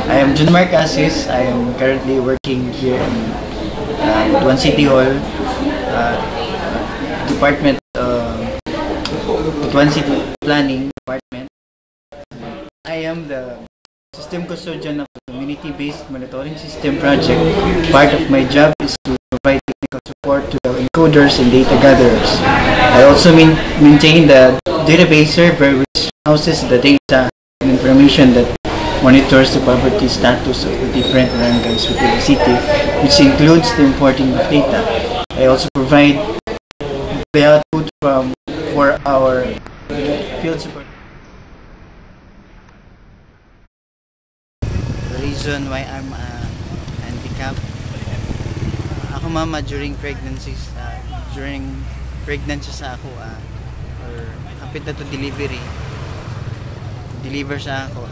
I am John Mark Asis. I am currently working here in Butuan City Hall, Department Butuan City Planning Department. I am the System Custodian of the Community-Based Monitoring System project. Part of my job is to provide technical support to the encoders and data gatherers. I also maintain the database server which houses the data and information that monitors the poverty status of the different barangays within the city, which includes the importing of data. I also provide the output for our field support. The reason why I'm handicapped, ako mama during pregnancy sa ako, or kapit na to deliver sa ako,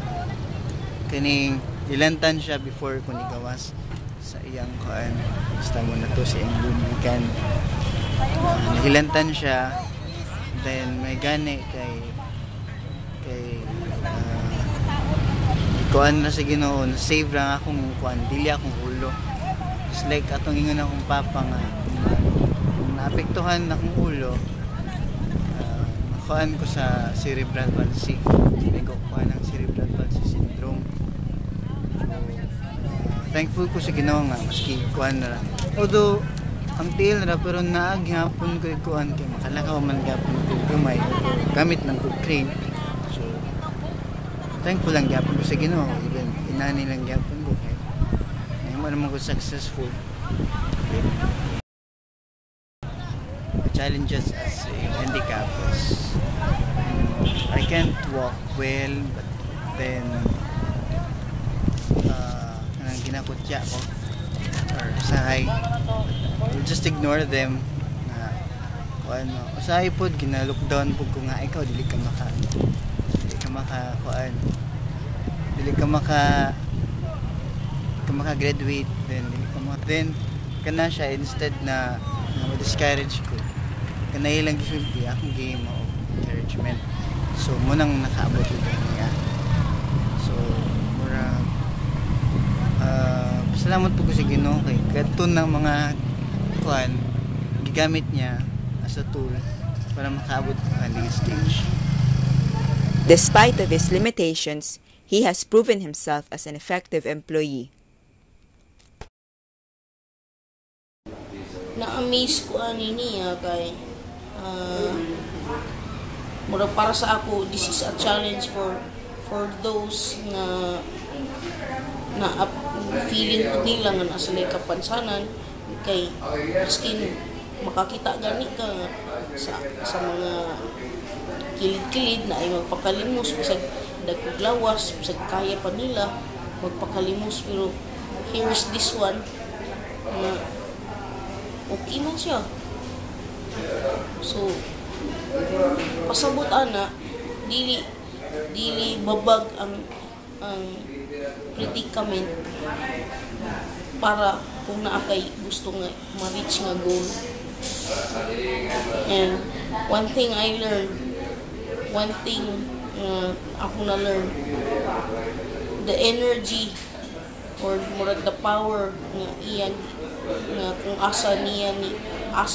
kaning ilantan siya before kung igawas sa iyang kuan, basta mo na to sa iyang lumikan, nahilantan siya, then may gani kay kuan na sa Ginoo, na save lang akong kuan, dili akong ulo, just like atong ingon akong papa nga naapektuhan akong ulo, kuan ko sa cerebral palsy, may kuan ng cerebral palsy syndrome. Thankful ko sa Ginoo nga maski kuan na lang, although ang tiil na pero naaghapon ko kuan kay makalakaw man gapon ko gamay gamit ng crane. So thankful lang gapon ko sa Ginoo, even inani lang gapon ko kay mo naman ko successful. The challenges as a handicap is I can't walk well, but then ginakutya ko or usahay, we'll just ignore them na ano, usahay po gina-lockdown po ko nga ikaw dili ka maka-graduate, then kana siya, instead na ma-discourage ko, kanay lang gisulti akong game of encouragement, so munang nakaabot niya. So salamat po ko sa Ginoo kay kadto ng mga kuan gigamit niya as a tool para makaabot ang stage. Despite of his limitations, he has proven himself as an effective employee. Na-amaze ko ani niya kay mura para sa ako, this is a challenge for those na feeling ko nila nga nasa kapansanan kay maskin makakita gani ka sa mga kilid-kilid na ay magpakalimos bisag dagkog lawas, bisag kaya pa nila magpakalimos, pero here's this one na okay man siya. So pasabot ana dili babag ang predicament para kung naakay gusto nga ma-reach nga goal. And one thing I learned, ako na learn, the energy or murag the power nga iyan nga kung asa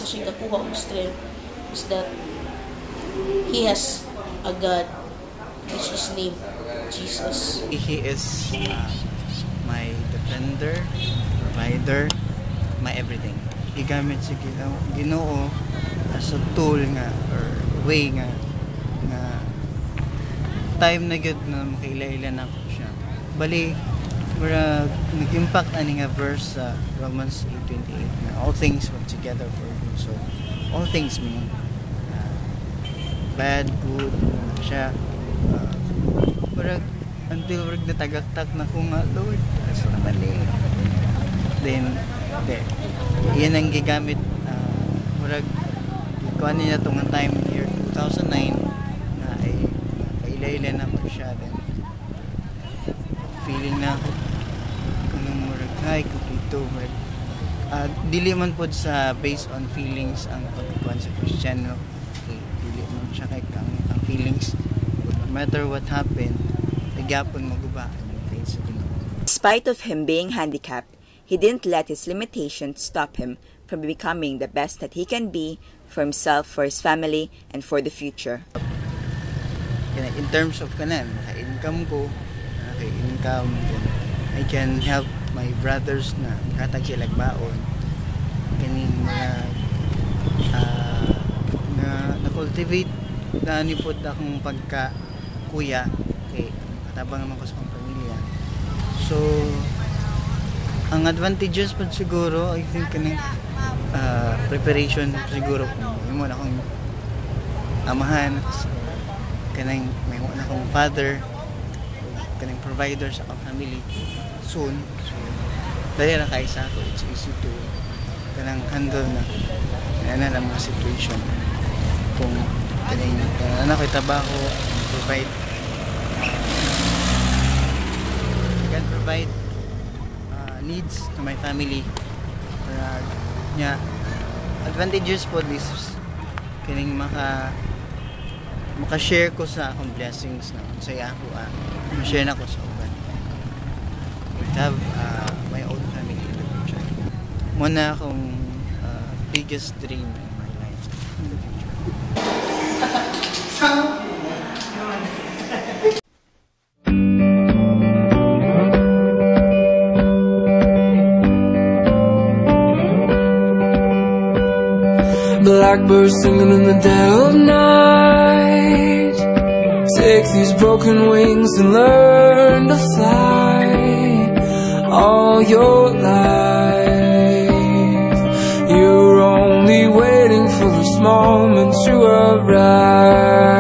siya kakuha og strength is that he has a God which is named Jesus. He is my defender, provider, my everything. Gigamit sa Ginoo as a tool nga or way nga time na gud na makaila-ila na ako siya. Bali nag-impact ani nga verse sa Romans 8:28 na all things work together for good. So all things mean bad, good, siya. Until we're natagaktak na ko nga, Lord, kaso na mali. Then, yan ang gigamit, kuha niya itong time year 2009 na ay kaila-ila na po siya. Then, feeling na kung murag, ay, kupito, dili man po sa based on feelings ang pagkukuhan sa Kristiyano. Okay, dili man siya kay ang feelings. No matter what happened, nagyapon maguba ang faith sa Ginoo. spite of him being handicapped, he didn't let his limitations stop him from becoming the best that he can be for himself, for his family, and for the future. In terms of income ko, income, I can help my brothers na katag sila baon. Kaning na-cultivate na nipod akong pagka-kuya kay katabang naman ko sa akong pamilya. So, ang advantages pa siguro, I think kaning preparation siguro kung mo na akong amahan, kanang may mo na akong father, kanang provider sa akong family soon. So, dahil na kaisa ko, it's easy to kanang handle na mga situation. Kung kanang anak ko'y trabaho, provide I can provide needs to my family. Advantages po this kining maka-share ko sa akong blessings na saya ako ma-share na ko sa uban. Have my own family in the future. Muna akong biggest dream in my life in the future. Blackbirds singing in the dead of night. Take these broken wings and learn to fly all your life. You're only waiting for this moment to arrive.